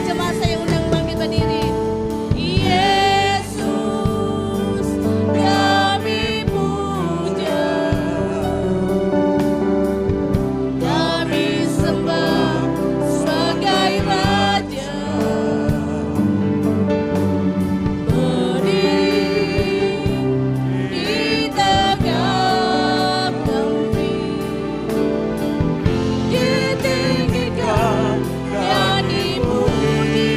jemaat saya undang bangkit berdiri. Yesus kami puja, kami sembah sebagai Raja. Berdiri di tegak kami, ditinggikan, nyanyi puji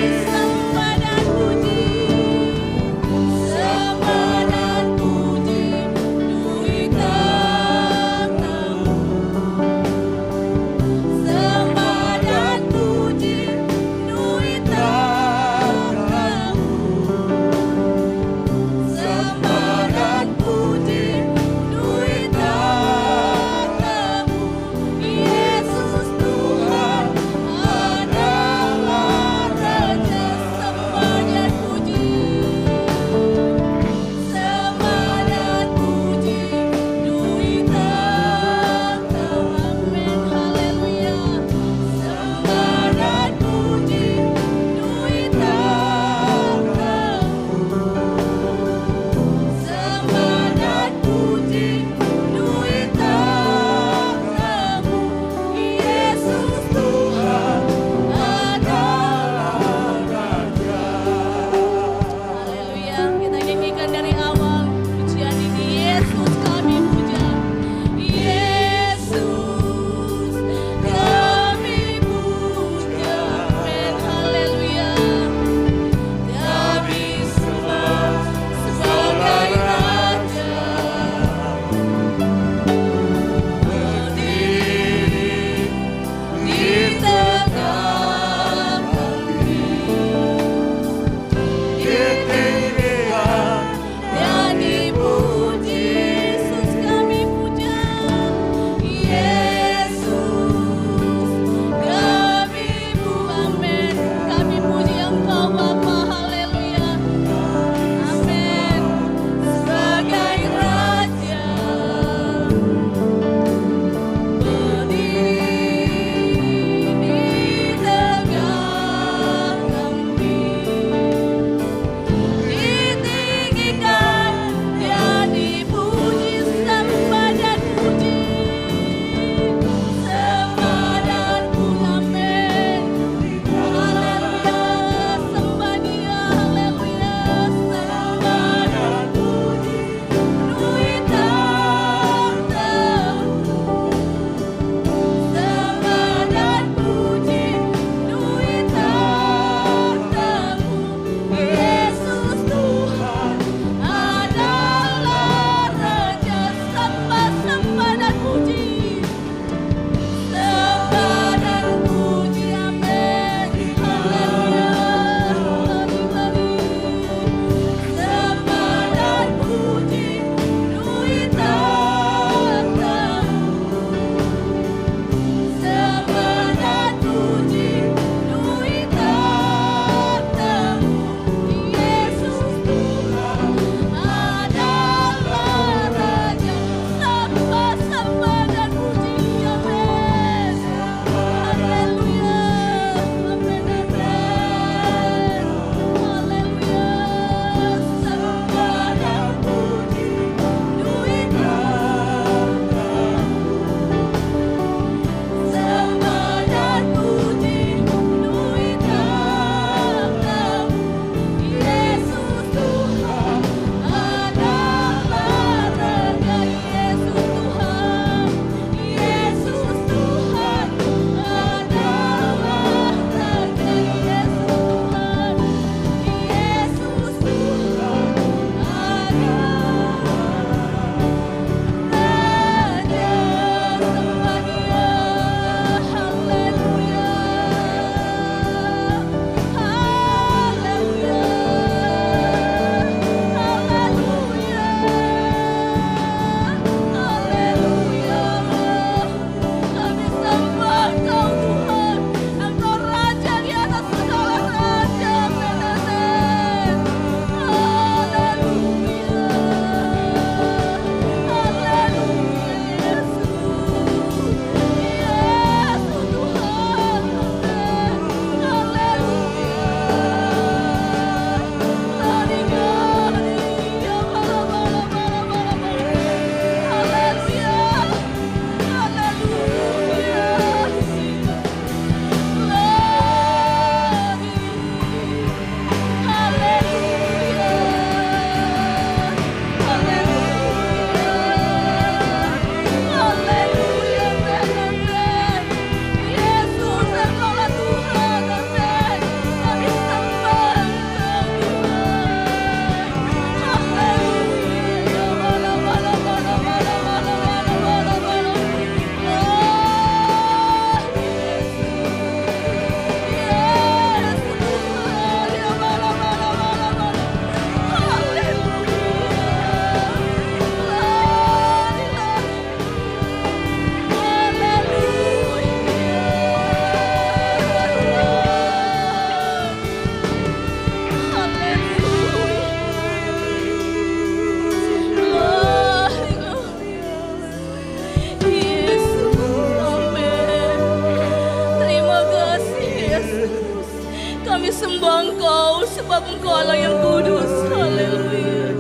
Kami sembah Engkau sebab Engkau Allah yang kudus. Haleluya.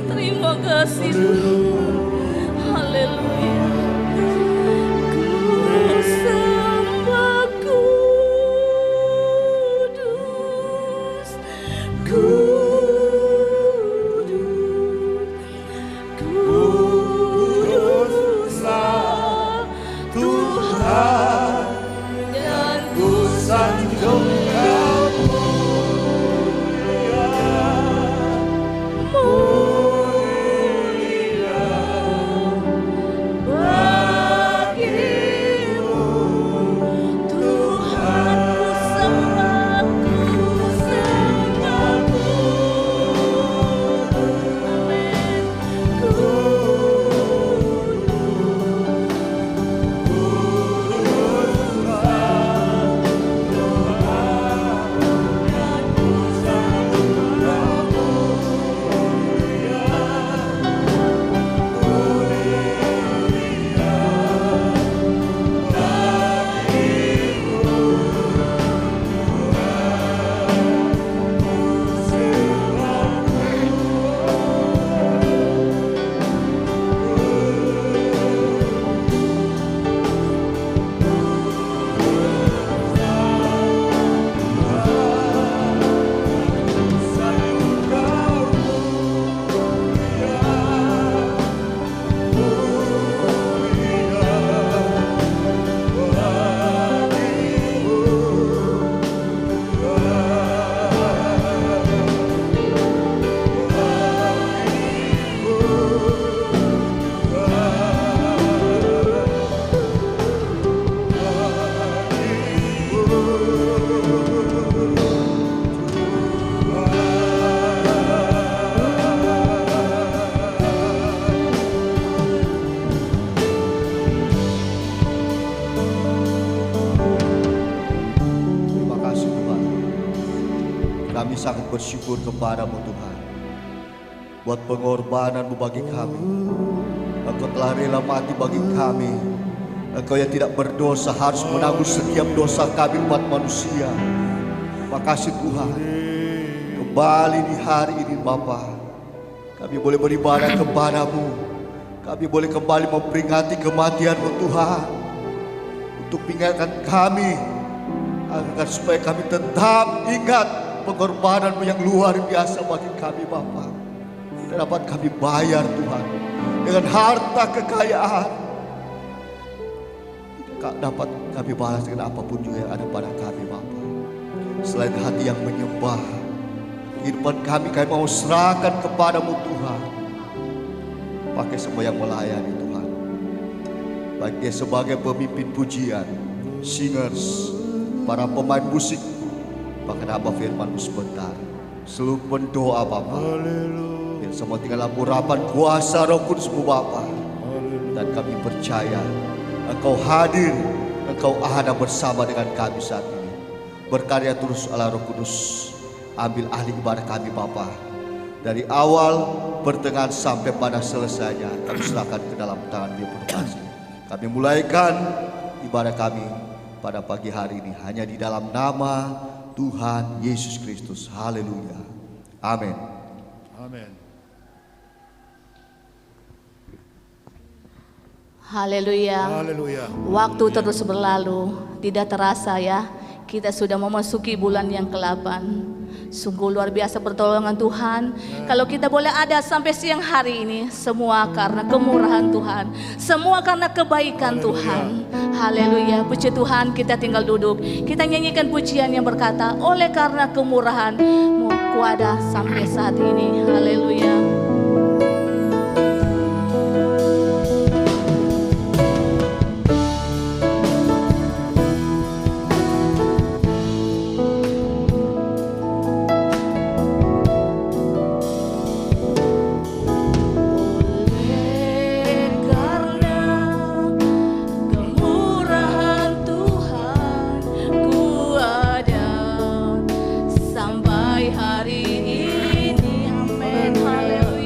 Terima kasih Tuhan. Haleluya. Ku sembah kudus, kuduslah Tuhan, dan ku sanjung Kau mulia bagimu Tuhan. Ku sembah Amin. Terima kasih Tuhan. Kami sangat bersyukur kepada-Mu Tuhan, buat pengorbanan-Mu bagi kami. Engkau telah rela mati bagi kami. Engkau yang tidak berdosa harus menanggung setiap dosa kami umat manusia. Terima kasih Tuhan. Kembali di hari ini Bapa, kami boleh beribadah kepada-Mu. Kami boleh kembali memperingati kematian-Mu Tuhan, untuk mengingatkan kami agar supaya kami tetap ingat pengorbanan-Mu yang luar biasa bagi kami Bapa. Tidak dapat kami bayar Tuhan dengan harta kekayaan, tidak dapat kami balas dengan apapun juga yang ada pada kami Bapa. Selain hati yang menyembah, kehidupan kami mau serahkan kepada-Mu Tuhan. Pakai semua yang melayani Tuhan, baik dia sebagai pemimpin pujian, singers, para pemain musik, bahkan Abah firman-Mu sebentar, seluruh pendoa Bapa, biar semua tinggal urapan kuasa Roh Kudus-Mu Bapa. Dan kami percaya Engkau hadir, Engkau ada bersama dengan kami saat ini. Berkarya terus Allah Roh Kudus, ambil alih ibadah kami Bapa, dari awal, pertengahan sampai pada selesainya. Kami serahkan ke dalam tangan-Mu yang penuh kasih. Kami mulaikan ibadah kami pada pagi hari ini hanya di dalam nama Tuhan Yesus Kristus. Haleluya. Amin. Amin. Haleluya. Haleluya. Waktu terus berlalu, tidak terasa ya. Kita sudah memasuki bulan yang ke-8. Sungguh luar biasa pertolongan Tuhan. Kalau kita boleh ada sampai siang hari ini, semua karena kemurahan Tuhan, semua karena kebaikan Tuhan. Haleluya. Puji Tuhan, kita tinggal duduk, kita nyanyikan pujian yang berkata, oleh karena kemurahan-Mu ku ada sampai saat ini. Haleluya. Sampai hari ini, amin, haleluya.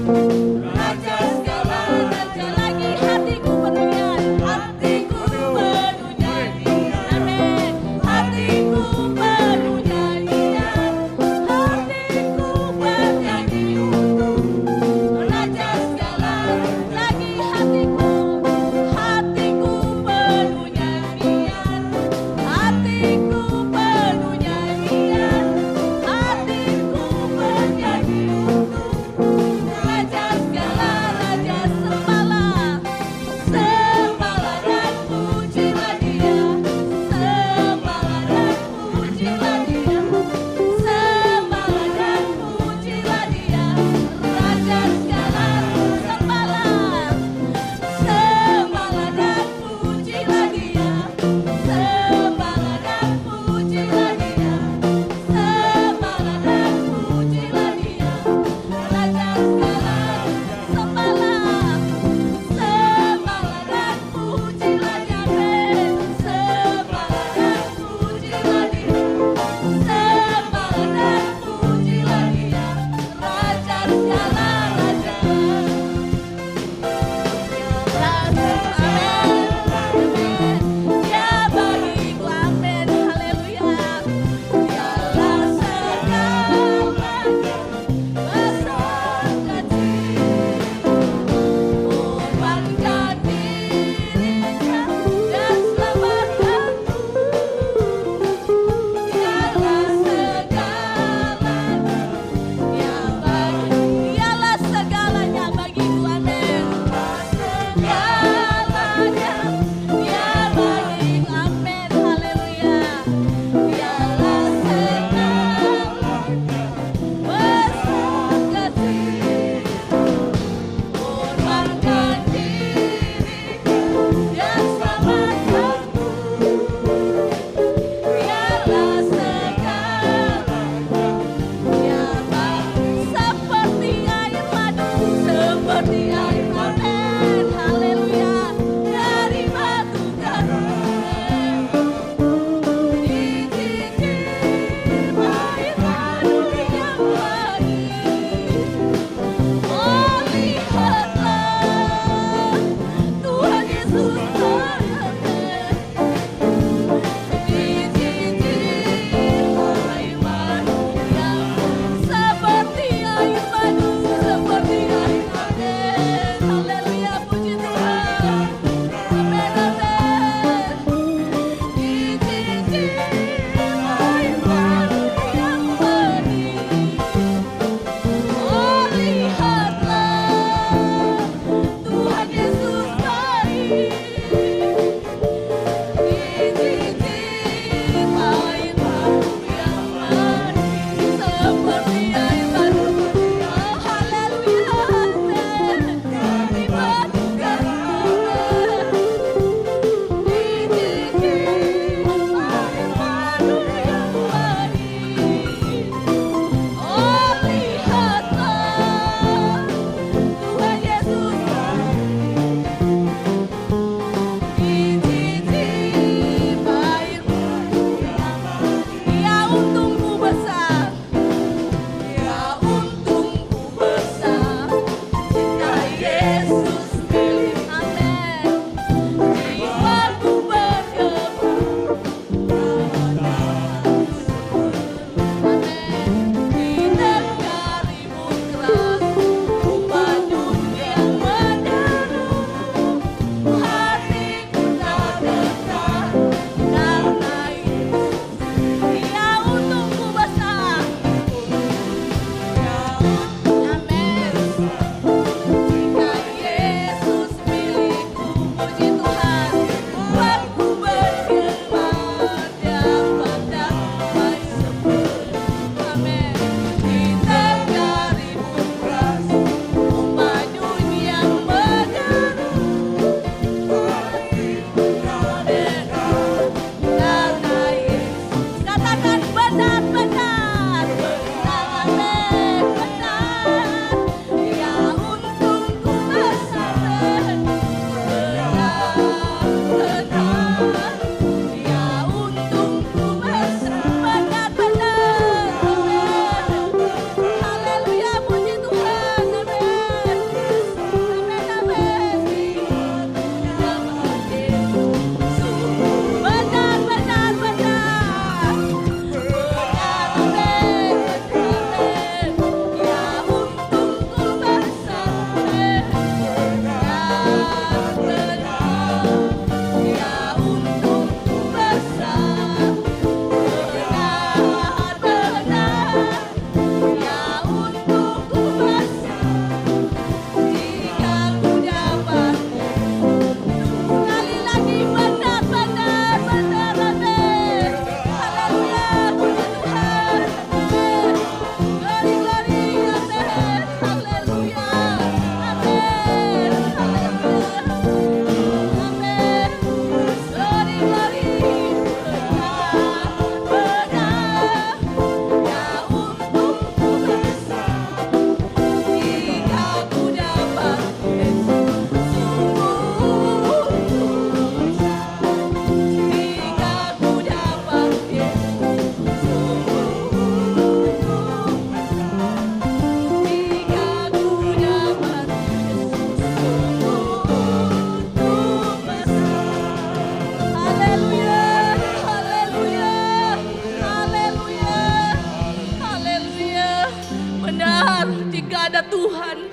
Raja segala raja, lagi hatiku penuh nyanyian, hatiku penuh nyanyian, amin. Hatiku penuh nyanyian, hatiku bernyanyi untuk Raja segala, lagi hatiku penuh nyanyian, hatiku penuh nyanyian, hatiku bernyanyi untuk Raja segala raja, sembahlah, sembahlah dan pujilah Dia, sembahlah dan pujilah Dia, sembahlah dan pujilah Dia, Raja segala, sembahlah, sembahlah dan pujilah Dia, sembahlah dan pujilah Dia, sembahlah dan pujilah Dia, Raja segala, sembahlah, sembahlah dan pujilah Dia, amin. Sembahlah dan pujilah Dia, sembahlah dan pujilah Dia, Raja segala raja. Ya bagiku, amin, haleluya. Dialah segalanya, besarkan korbankan dirinya dan selamatkanku. Dialah segalanya, dialah segalanya bagiku, amin. Segalanya, Dia bagiku, amin, haleluya. Dialah segalanya, besar kasih, korbankan dirinya dan selamatkanku. Dialah segalanya, Dia baik seperti air madu, seperti air, amin, haleluya. Dari batu karang, dicicir air madu yang wangi. Oh lihatlah, Tuhan Yesus terangkan, dicicir air madu yang seperti air madu, seperti air, amin, haleluya.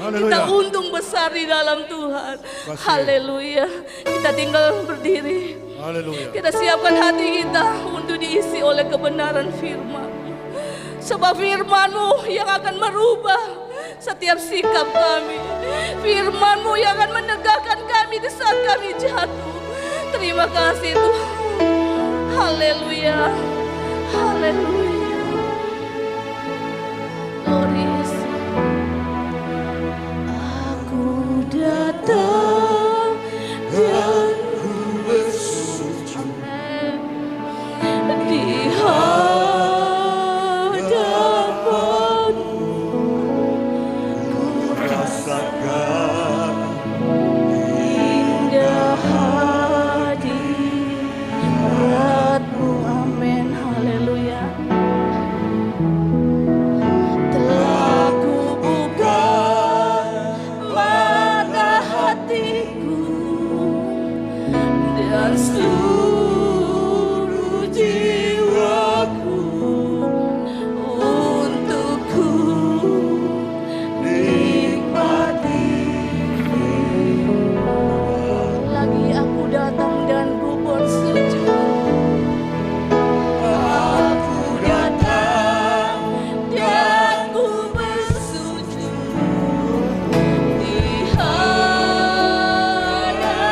Kita untung besar di dalam Tuhan. Haleluya. Kita tinggal berdiri. Haleluya. Kita siapkan hati kita untuk diisi oleh kebenaran firman. Sebab firman-Mu yang akan merubah setiap sikap kami. Firman-Mu yang akan menegakkan kami di saat kami jatuh. Terima kasih Tuhan. Haleluya. Haleluya. Glory Yesus. Aku datang dan ku bersujud di hadapan-Mu. Ku rasakan indah hadirat-Mu. Amin. Haleluya. Telah ku buka mata hatiku dan seluruh jiwaku untuk ku nikmati. Lagi aku datang dan ku bersujud. Aku datang dan ku bersujud di hadapan-Mu.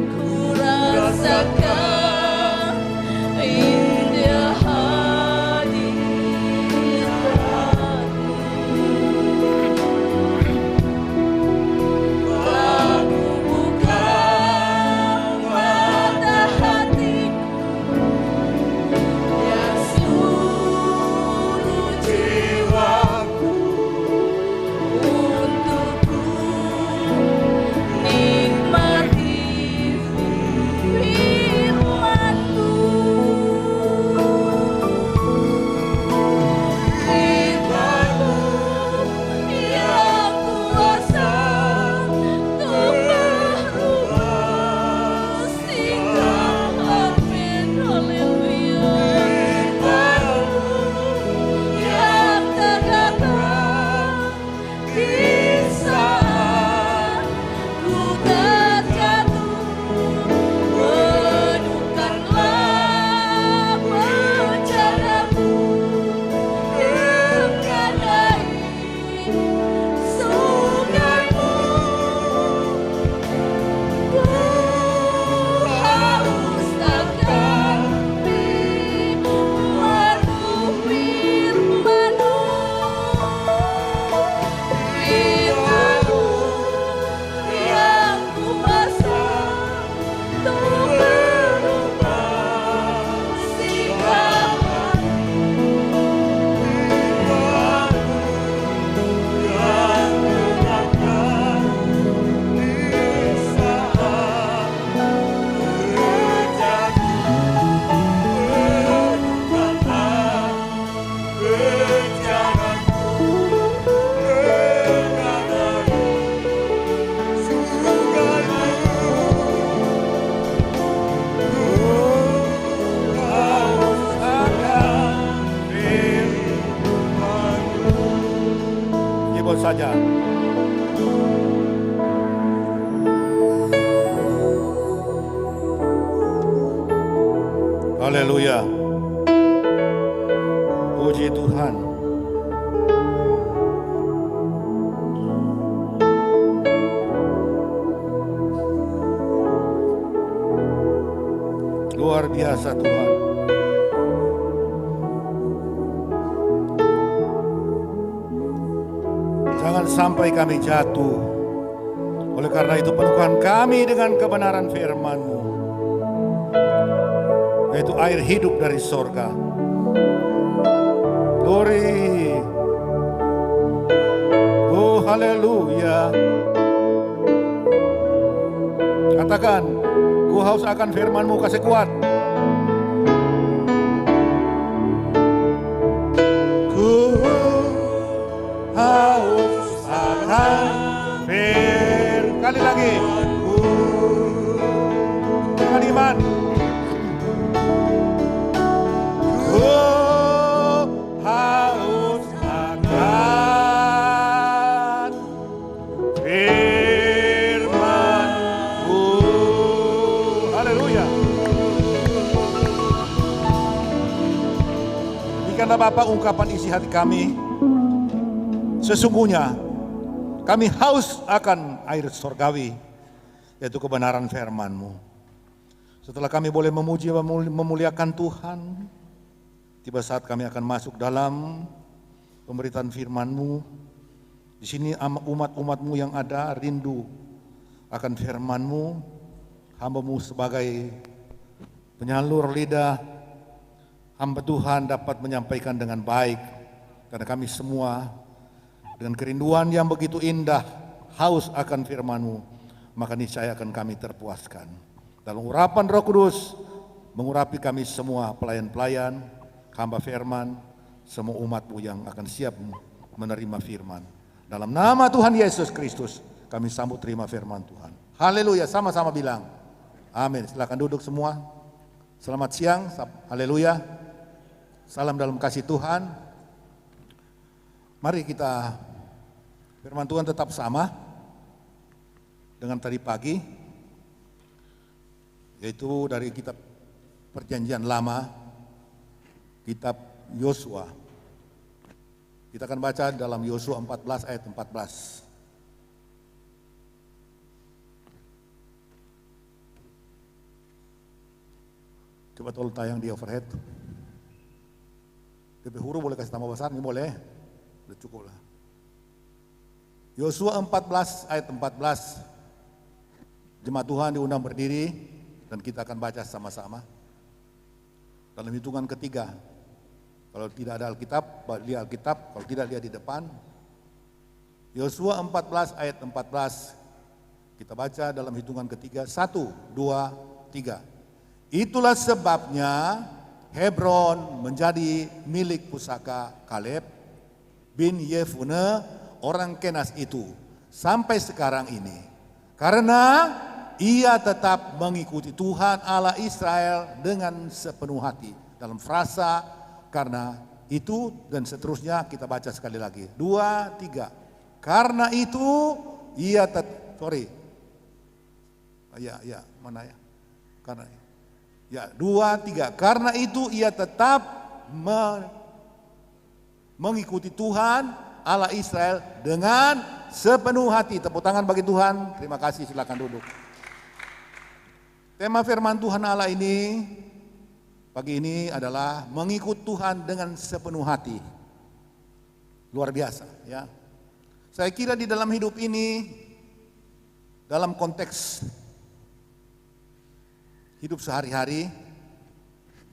Ku rasakan indah hadirat-Mu. Telah ku buka mata hatiku dan seluruh jiwaku untuk ku nikmati firman-Mu. Firman-Mu yang kuasa untuk merubah sikap. Amin. Haleluya. Firman-Mu yang tegakkan di saat ku terjatuh. Menukanlah bencana-Mu dengan air sungai-Mu. Ku haus akan firman-Mu, firman-Mu, firman-Mu yang kuasa untuk merubah sikap Keyboard saja. Haleluya. Puji Tuhan. Luar biasa Tuhan. Jangan sampai kami jatuh. Oleh karena itu penuhkan kami dengan kebenaran firman-Mu, yaitu air hidup dari sorga. Glory. Oh haleluya. Katakan, ku haus akan firman-Mu, kasih kuat. Ku haus akan kali lagi. Dengan iman. Ku haus akan Berikanlah Bapa ungkapan isi hati kami. Sesungguhnya kami haus akan air surgawi, yaitu kebenaran firman-Mu. Setelah kami boleh memuji dan memuliakan Tuhan, tiba saat kami akan masuk dalam pemberitaan firman-Mu. Di sini umat-umat-Mu yang ada rindu akan firman-Mu. Hamba-Mu sebagai penyalur lidah, hamba Tuhan dapat menyampaikan dengan baik, karena kami semua dengan kerinduan yang begitu indah, haus akan firman-Mu, maka niscaya akan kami terpuaskan. Dalam urapan Roh Kudus, mengurapi kami semua pelayan-pelayan, hamba firman, semua umat-Mu yang akan siap menerima firman. Dalam nama Tuhan Yesus Kristus, kami sambut terima firman Tuhan. Haleluya, sama-sama bilang amin. Silakan duduk semua. Selamat siang, haleluya. Salam dalam kasih Tuhan. Mari kita, firman Tuhan tetap sama dengan tadi pagi, yaitu dari kitab Perjanjian Lama, kitab Yosua. Kita akan baca dalam Yosua 14 ayat 14. Coba tolong tayang di overhead. DP huruf boleh kasih tambah besar, ini boleh. Udah cukup lah. Yosua 14 ayat 14. Jemaat Tuhan diundang berdiri dan kita akan baca sama-sama. Dalam hitungan ketiga. Kalau tidak ada Alkitab, lihat Alkitab. Kalau tidak, lihat di depan. Yosua 14 ayat 14. Kita baca dalam hitungan ketiga. 1, 2, 3. Itulah sebabnya Hebron menjadi milik pusaka Kaleb bin Yefune orang Kenas itu sampai sekarang ini. Karena ia tetap mengikuti Tuhan Allah Israel dengan sepenuh hati. Dalam frasa karena itu dan seterusnya kita baca sekali lagi. 2, 3. Karena itu ia mana ya? Karena 2, 3. Karena itu ia tetap mengikuti Tuhan Allah Israel dengan sepenuh hati. Tepuk tangan bagi Tuhan. Terima kasih, silakan duduk. Tema firman Tuhan Allah ini pagi ini adalah mengikut Tuhan dengan sepenuh hati. Luar biasa ya. Saya kira di dalam hidup ini, dalam konteks hidup sehari-hari,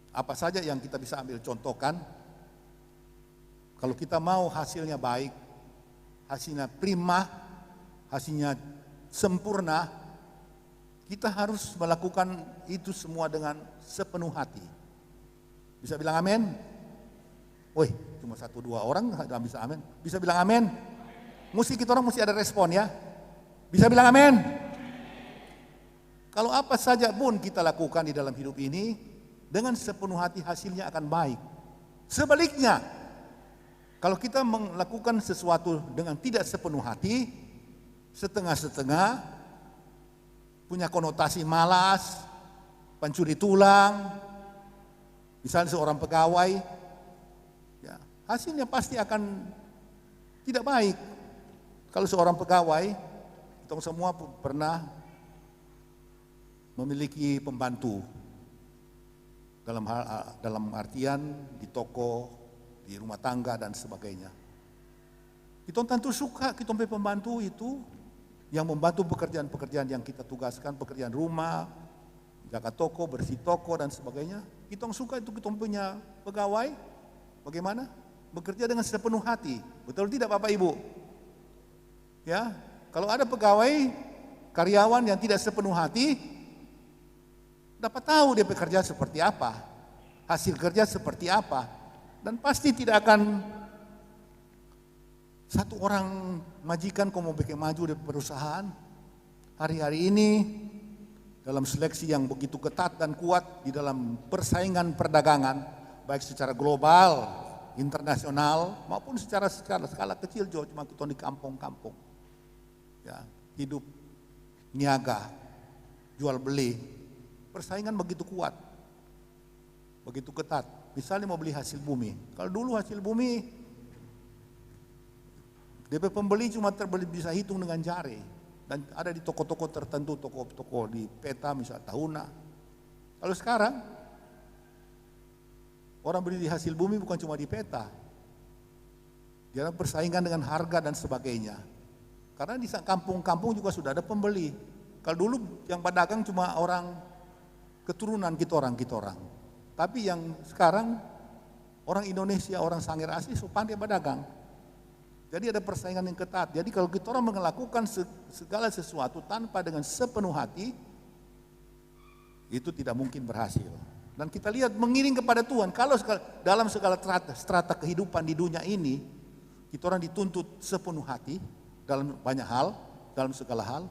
apa saja yang kita bisa ambil contohkan, kalau kita mau hasilnya baik, hasilnya prima, hasilnya sempurna, kita harus melakukan itu semua dengan sepenuh hati. Bisa bilang amin? Woi, cuma 1-2 orang nggak bisa amin. Bisa bilang amin? Kita orang mesti ada respon ya. Bisa bilang amin? Kalau apa saja pun kita lakukan di dalam hidup ini, dengan sepenuh hati hasilnya akan baik. Sebaliknya, kalau kita melakukan sesuatu dengan tidak sepenuh hati, setengah-setengah, punya konotasi malas, pencuri tulang, misalnya seorang pegawai, ya, hasilnya pasti akan tidak baik. Kalau seorang pegawai, kita semua pernah memiliki pembantu dalam artian di toko, di rumah tangga dan sebagainya. Kita tentu suka kita punya pembantu itu yang membantu pekerjaan-pekerjaan yang kita tugaskan, pekerjaan rumah, jaga toko, bersih toko dan sebagainya. Kita suka itu kita punya pegawai bagaimana? Bekerja dengan sepenuh hati. Betul tidak Bapak Ibu? Ya, kalau ada pegawai, karyawan yang tidak sepenuh hati, dapat tahu dia bekerja seperti apa, hasil kerja seperti apa, dan pasti tidak akan satu orang majikan kau mau bikin maju di perusahaan hari-hari ini dalam seleksi yang begitu ketat dan kuat di dalam persaingan perdagangan, baik secara global, internasional maupun secara skala kecil juga cuma kita di kampung-kampung, ya hidup niaga, jual beli. Persaingan begitu kuat, begitu ketat. misalnya mau beli hasil bumi. Kalau dulu hasil bumi, DP pembeli cuma bisa hitung dengan jari. Dan ada di toko-toko tertentu, toko-toko di peta misalnya Tahuna. Kalau sekarang, orang beli di hasil bumi bukan cuma di peta. Dia persaingan dengan harga dan sebagainya. Karena di kampung-kampung juga sudah ada pembeli. Kalau dulu yang pedagang cuma orang keturunan kita orang. Tapi yang sekarang orang Indonesia, orang Sangir asli pandai pedagang. Jadi ada persaingan yang ketat. Jadi kalau kita orang melakukan segala sesuatu tanpa dengan sepenuh hati, itu tidak mungkin berhasil. Dan kita lihat mengiring kepada Tuhan. Kalau dalam segala strata kehidupan di dunia ini, kita orang dituntut sepenuh hati dalam banyak hal, dalam segala hal.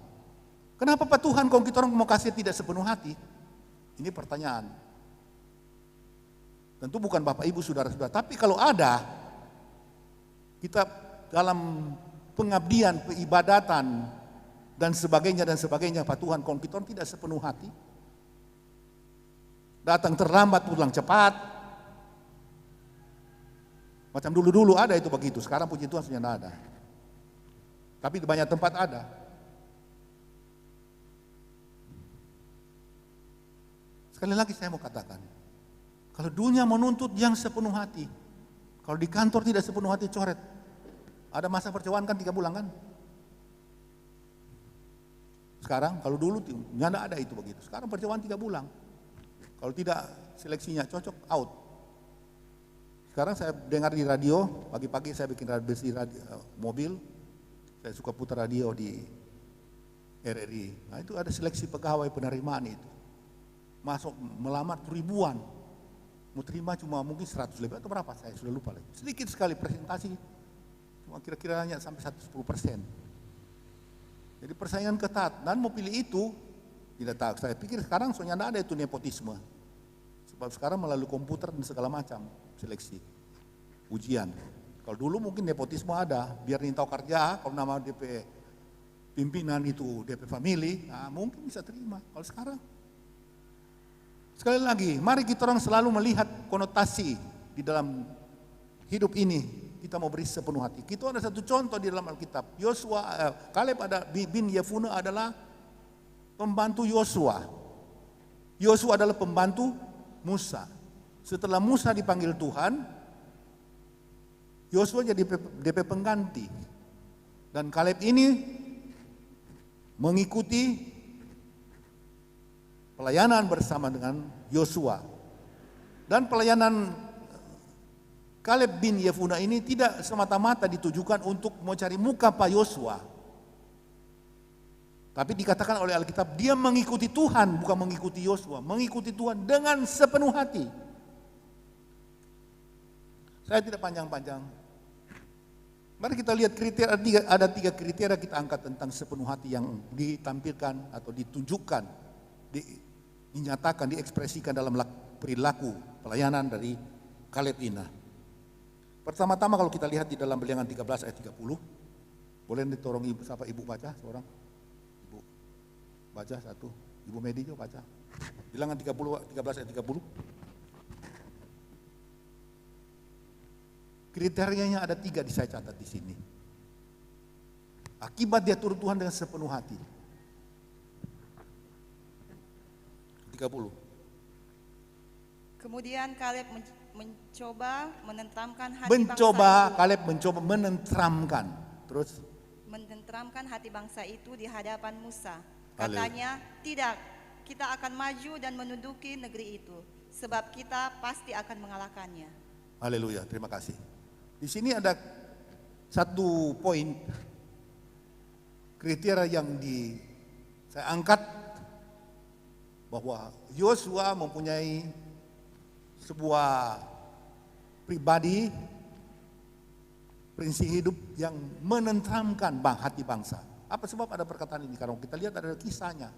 Kenapa Pak Tuhan kalau kita orang mau kasih tidak sepenuh hati? Ini pertanyaan. Tentu bukan Bapak Ibu saudara-saudara, tapi kalau ada, kita dalam pengabdian, peribadatan dan sebagainya Pak Tuhan, kalau kita tidak sepenuh hati, datang terlambat pulang cepat, macam dulu-dulu ada itu begitu, sekarang puji Tuhan sudah tidak ada, tapi di banyak tempat ada. Sekali lagi saya mau katakan, kalau dunia menuntut yang sepenuh hati, kalau di kantor tidak sepenuh hati coret. Ada masa percobaan kan 3 bulan kan? Sekarang kalau dulu tidak ada itu begitu. Sekarang percobaan 3 bulan. Kalau tidak seleksinya cocok, out. Sekarang saya dengar di radio, pagi-pagi saya bikin mobil, saya suka putar radio di RRI. Nah itu ada seleksi pegawai penerimaan itu. Masuk melamar ribuan. Mau terima cuma mungkin 100 lebih atau berapa, saya sudah lupa lagi. Sedikit sekali presentasi. Kira-kira hanya sampai 10%. Jadi persaingan ketat dan mau pilih itu tidak tahu. Saya pikir sekarang soalnya tidak ada itu nepotisme. Sebab sekarang melalui komputer dan segala macam seleksi, ujian. Kalau dulu mungkin nepotisme ada, biar tahu kerja, kalau nama DP pimpinan itu DP family, nah mungkin bisa terima. Kalau sekarang, sekali lagi, mari kita orang selalu melihat konotasi di dalam hidup ini. Kita mau beri sepenuh hati. Kita ada satu contoh di dalam Alkitab. Kaleb bin Yefune adalah pembantu Yosua. Yosua adalah pembantu Musa. Setelah Musa dipanggil Tuhan, Yosua jadi DP pengganti. Dan Kaleb ini mengikuti pelayanan bersama dengan Yosua. Dan pelayanan Kaleb bin Yefune ini tidak semata-mata ditujukan untuk mau cari muka Pak Yosua. Tapi dikatakan oleh Alkitab, dia mengikuti Tuhan, bukan mengikuti Yosua, mengikuti Tuhan dengan sepenuh hati. Saya tidak panjang-panjang. Mari kita lihat kriteria, ada 3 kriteria kita angkat tentang sepenuh hati yang ditampilkan atau ditunjukkan, dinyatakan, diekspresikan dalam perilaku pelayanan dari Kaleb ini. Pertama-tama kalau kita lihat di dalam Bilangan 13 ayat 30, boleh ditolong ibu baca seorang? Ibu baca satu, Ibu Medi juga baca. Bilangan 13 ayat 30. Kriterianya ada 3 saya catat di sini. Akibat dia turut Tuhan dengan sepenuh hati. 30. Kemudian Kaleb mencoba menenteramkan hati Kaleb mencoba menenteramkan. Terus menenteramkan hati bangsa itu di hadapan Musa. Katanya, tidak, kita akan maju dan menduduki negeri itu, sebab kita pasti akan mengalahkannya. Haleluya, terima kasih. Di sini ada satu poin kriteria yang saya angkat, bahwa Yosua mempunyai sebuah pribadi, prinsip hidup yang menenteramkan hati bangsa. Apa sebab ada perkataan ini? Karena kita lihat ada kisahnya.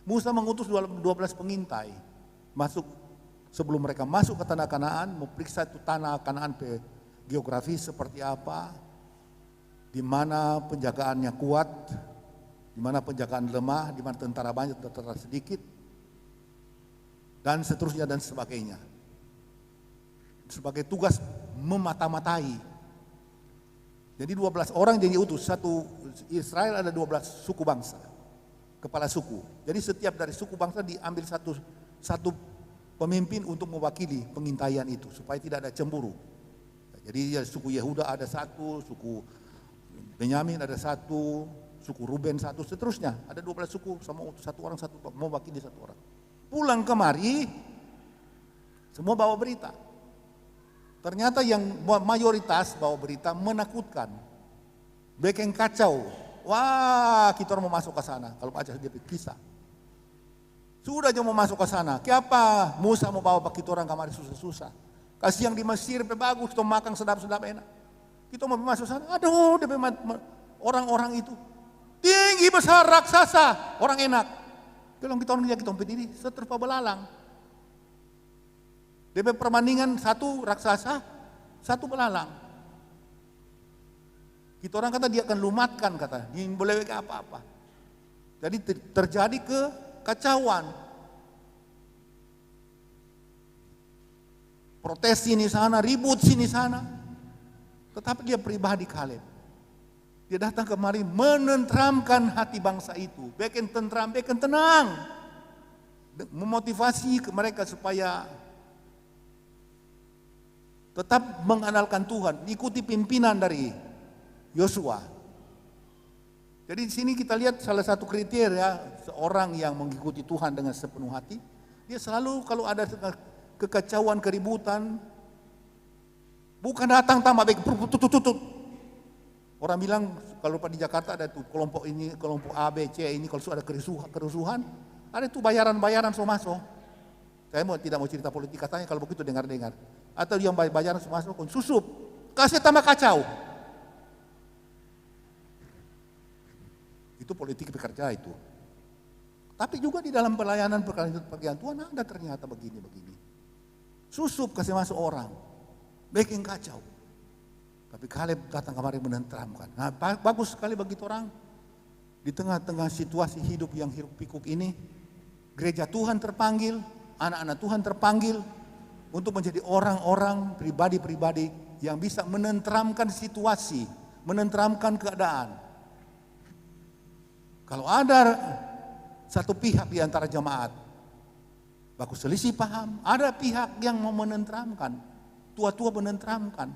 Musa mengutus 12 pengintai sebelum mereka masuk ke tanah Kanaan, memeriksa itu tanah Kanaan geografis seperti apa, di mana penjagaannya kuat, di mana penjagaan lemah, di mana tentara banyak, tentara sedikit, dan seterusnya dan sebagainya. sebagai tugas memata-matai. Jadi 12 orang yang diutus, satu Israel ada 12 suku bangsa, kepala suku. Jadi setiap dari suku bangsa diambil satu pemimpin untuk mewakili pengintaian itu supaya tidak ada cemburu. Jadi ya, suku Yehuda ada satu, suku Benyamin ada satu, suku Ruben satu, seterusnya. Ada 12 suku sama satu orang satu mewakili satu orang. Pulang kemari semua bawa berita. Ternyata yang mayoritas bawa berita menakutkan, bikin kacau. Wah, kita orang mau masuk ke sana. Kalau baca dia kisah, sudah aja mau masuk ke sana. Kenapa Musa mau bawa kita orang kamar susah-susah? Kasih yang di Mesir bagus, kita makan sedap-sedap enak. Kita mau masuk sana, aduh, orang-orang itu tinggi besar raksasa, orang enak. Kalau kita orang kita diri seterpa belalang. DP perbandingan satu raksasa, satu belalang. Kita orang kata dia akan lumatkan kata, dia boleh apa-apa. Jadi terjadi kekacauan. Protes sini sana, ribut sini sana. Tetapi dia pribadi Kaleb. Dia datang kemari menenteramkan hati bangsa itu, bikin tentram, bikin tenang. Memotivasi mereka supaya tetap mengandalkan Tuhan, ikuti pimpinan dari Yosua. Jadi di sini kita lihat salah satu kriteria seorang yang mengikuti Tuhan dengan sepenuh hati, dia selalu kalau ada kekacauan, keributan, bukan datang tambah baik tutut. Orang bilang kalau di Jakarta ada tuh kelompok ini, kelompok A, B, C ini kalau sudah ada kerusuhan, ada tuh bayaran so. Saya tidak mau cerita politik, katanya kalau begitu dengar-dengar. Atau yang bayaran masuk susup, kasih tambah kacau. Itu politik bekerja itu. Tapi juga di dalam pelayanan pekerjaan Tuhan ada ternyata begini. Susup kasih masuk orang, bikin kacau. Tapi Kaleb datang kemari menenteramkan. Nah, bagus sekali bagi orang di tengah-tengah situasi hidup yang hiruk pikuk ini, gereja Tuhan terpanggil, anak-anak Tuhan terpanggil untuk menjadi orang-orang pribadi-pribadi yang bisa menenteramkan situasi, menenteramkan keadaan. Kalau ada satu pihak di antara jemaat, bagus selisih paham, ada pihak yang mau menenteramkan, tua-tua menenteramkan.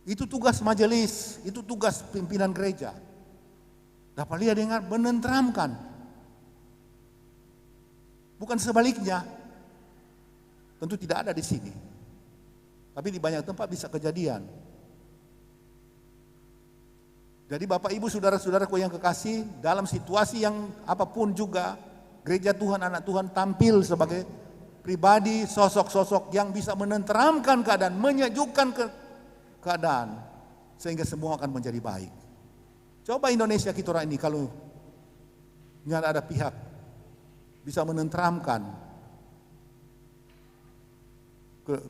Itu tugas majelis, itu tugas pimpinan gereja. Dapat lihat dengar menenteramkan. Bukan sebaliknya, tentu tidak ada di sini. Tapi di banyak tempat bisa kejadian. Jadi Bapak Ibu saudara-saudaraku yang kekasih, dalam situasi yang apapun juga, gereja Tuhan, anak Tuhan tampil sebagai pribadi, sosok-sosok yang bisa menenteramkan keadaan, menyejukkan keadaan, sehingga semua akan menjadi baik. Coba Indonesia kita orang ini kalau nggak ada pihak bisa menenteramkan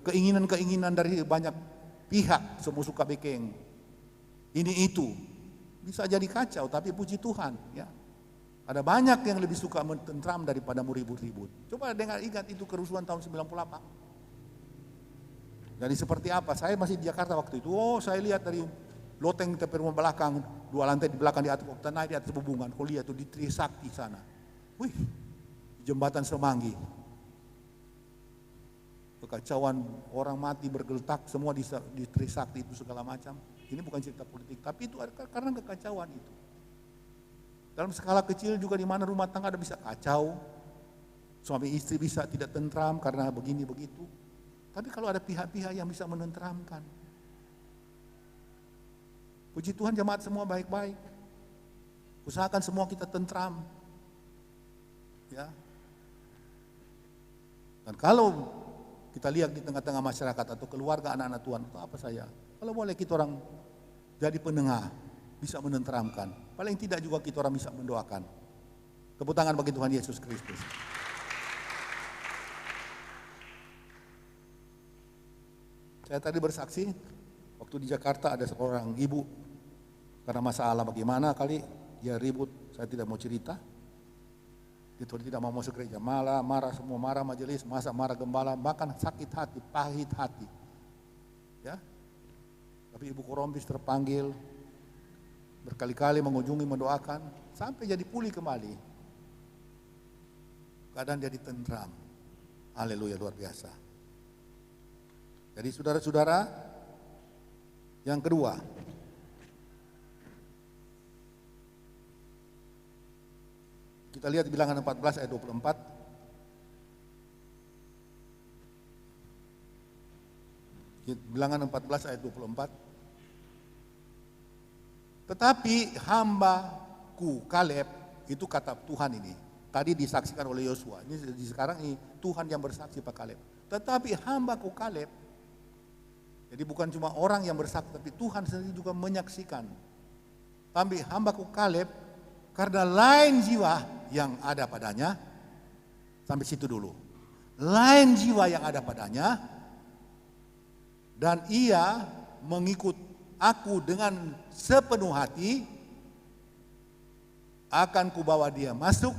keinginan-keinginan dari banyak pihak, semua suka bikin ini itu, bisa jadi kacau. Tapi puji Tuhan ya, ada banyak yang lebih suka mententram daripada meribut-ribut. Coba ingat itu kerusuhan tahun 98. Jadi seperti apa? Saya masih di Jakarta waktu itu. Oh, saya lihat dari loteng tepi rumah belakang, 2 lantai di belakang di atas, naik di atas Bebungan. Kau lihat tuh di Trisakti sana. Wih, jembatan Semanggi. Kekacauan, orang mati bergeletak semua di Trisakti itu segala macam. Ini bukan cerita politik, tapi itu karena kekacauan itu. Dalam skala kecil juga di mana rumah tangga ada bisa kacau. Suami istri bisa tidak tentram karena begini begitu. Tapi kalau ada pihak-pihak yang bisa menenteramkan, puji Tuhan jemaat semua baik-baik. Usahakan semua kita tentram. Ya. Dan kalau kita lihat di tengah-tengah masyarakat atau keluarga anak-anak Tuhan, itu apa saya? Kalau boleh kita orang jadi penengah, bisa menenteramkan. Paling tidak juga kita orang bisa mendoakan. Tepuk tangan bagi Tuhan Yesus Kristus. Saya tadi bersaksi, waktu di Jakarta ada seorang ibu, karena masalah bagaimana kali dia ribut, saya tidak mau cerita. Gitu, dia tidak mau masuk gereja, marah semua, marah majelis, marah gembala, bahkan sakit hati, pahit hati. Ya. Tapi Ibu Korombis terpanggil, berkali-kali mengunjungi, mendoakan, sampai jadi pulih kembali. Keadaan jadi tentram. Haleluya, luar biasa. Jadi saudara-saudara, yang kedua, kita lihat Bilangan 14 ayat 24. Bilangan 14 ayat 24. Tetapi hambaku Kaleb, itu kata Tuhan ini. Tadi disaksikan oleh Yosua. Ini sekarang ini Tuhan yang bersaksi Pak Kaleb. Tetapi hambaku Kaleb, jadi bukan cuma orang yang bersaksi, tapi Tuhan sendiri juga menyaksikan. Tapi hambaku Kaleb, karena lain jiwa yang ada padanya, sampai situ dulu. Lain jiwa yang ada padanya, dan ia mengikut aku dengan sepenuh hati, akan kubawa dia masuk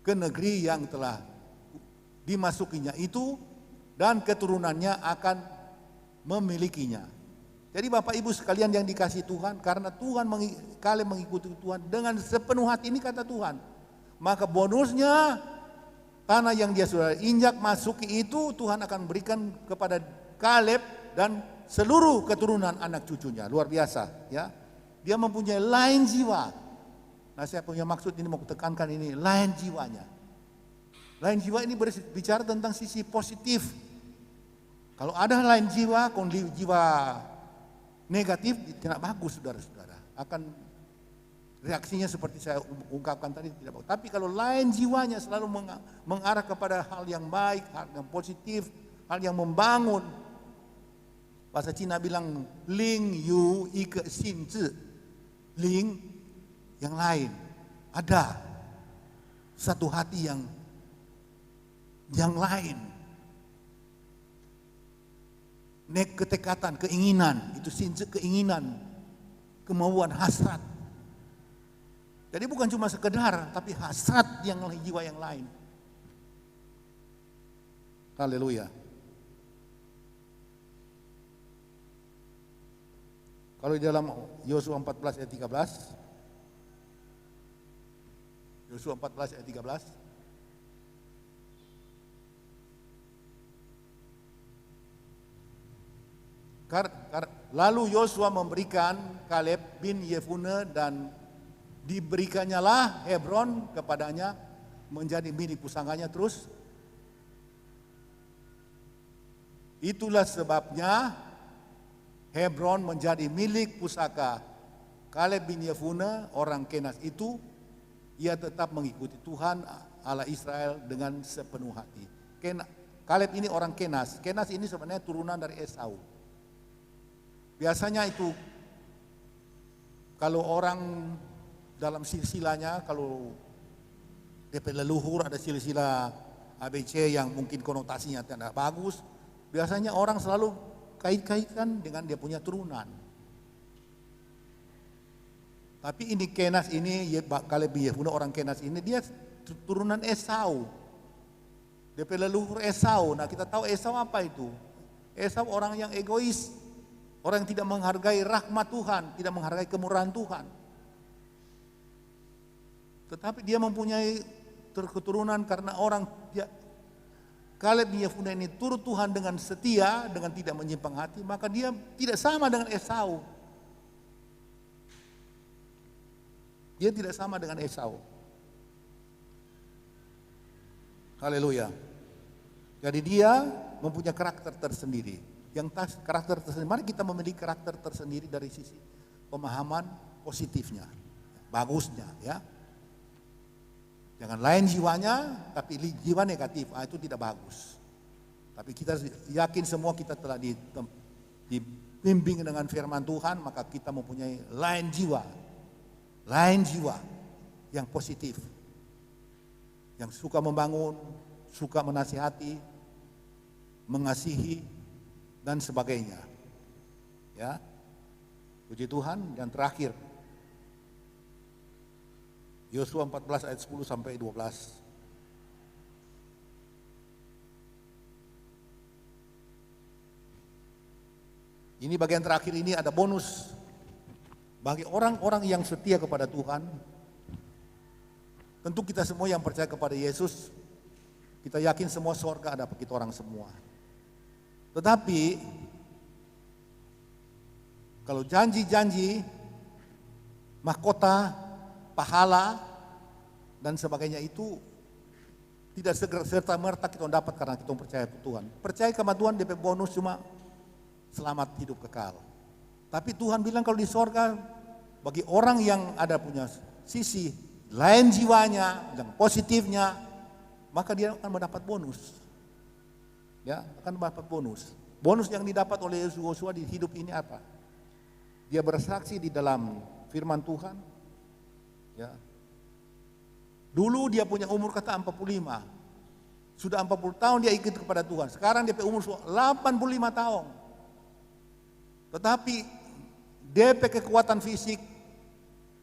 ke negeri yang telah dimasukinya itu, dan keturunannya akan memilikinya. Jadi Bapak Ibu sekalian yang dikasihi Tuhan, karena Tuhan kalian mengikuti Tuhan dengan sepenuh hati ini kata Tuhan, maka bonusnya tanah yang dia sudah injak masuki itu Tuhan akan berikan kepada Kaleb dan seluruh keturunan anak cucunya. Luar biasa ya. Dia mempunyai lain jiwa. Nah, saya punya maksud ini, mau tekankan ini, lain jiwanya. Lain jiwa ini berbicara tentang sisi positif. Kalau ada lain jiwa, kondisi jiwa negatif, tidak bagus saudara-saudara. Akan reaksinya seperti saya ungkapkan tadi, tidak bagus. Tapi kalau lain jiwanya selalu mengarah kepada hal yang baik, hal yang positif, hal yang membangun. Bahasa Cina bilang ling yu ike xin zi. Ling yang lain. Ada satu hati yang lain. Ketekatan, keinginan, itu sinse keinginan, kemauan, hasrat. Jadi bukan cuma sekedar, tapi hasrat yang jiwa yang lain. Haleluya. Kalau di dalam Yosua 14 ayat 13, Yosua 14 ayat 13, lalu Yosua memberikan Kaleb bin Yefune dan diberikannya lah Hebron kepadanya menjadi milik pusakanya terus. Itulah sebabnya Hebron menjadi milik pusaka Kaleb bin Yefune orang Kenas itu. Ia tetap mengikuti Tuhan Allah Israel dengan sepenuh hati. Kaleb ini orang Kenas. Kenas ini sebenarnya turunan dari Esau. Biasanya itu kalau orang dalam silsilahnya, kalau DP leluhur ada silsilah ABC yang mungkin konotasinya tidak bagus, biasanya orang selalu kait-kaitkan dengan dia punya turunan. Tapi ini Kenas ini, Kaleb bin Yefune orang Kenas ini, dia turunan Esau. DP leluhur Esau. Nah, kita tahu Esau apa itu? Esau orang yang egois. Orang yang tidak menghargai rahmat Tuhan, tidak menghargai kemurahan Tuhan. Tetapi dia mempunyai keturunan karena orang Kaleb bin Yefune ini turut Tuhan dengan setia, dengan tidak menyimpang hati, maka dia tidak sama dengan Esau. Dia tidak sama dengan Esau. Haleluya. Jadi dia mempunyai karakter tersendiri. Karakter tersendiri, mari kita memiliki karakter tersendiri dari sisi pemahaman positifnya, bagusnya ya. Jangan lain jiwanya, tapi jiwa negatif, itu tidak bagus. Tapi kita yakin semua kita telah dibimbing dengan firman Tuhan, maka kita mempunyai lain jiwa yang positif, yang suka membangun, suka menasihati, mengasihi, dan sebagainya. Ya. Puji Tuhan. Dan terakhir, Yosua 14 ayat 10 sampai 12. Ini bagian terakhir ini ada bonus bagi orang-orang yang setia kepada Tuhan. Tentu kita semua yang percaya kepada Yesus, kita yakin semua surga ada bagi kita orang semua. Tetapi kalau janji-janji, mahkota, pahala, dan sebagainya itu tidak serta merta kita dapat karena kita percaya Tuhan. Percaya kepada Tuhan, DP bonus cuma selamat hidup kekal. Tapi Tuhan bilang kalau di sorga, bagi orang yang ada punya sisi lain jiwanya, yang positifnya, maka dia akan mendapat bonus. Ya, akan mendapat bonus. Bonus yang didapat oleh Yosua di hidup ini apa? Dia bersaksi di dalam firman Tuhan. Ya. Dulu dia punya umur kata 45. Sudah 40 tahun dia ikut kepada Tuhan. Sekarang dia umur 85 tahun. Tetapi DP kekuatan fisik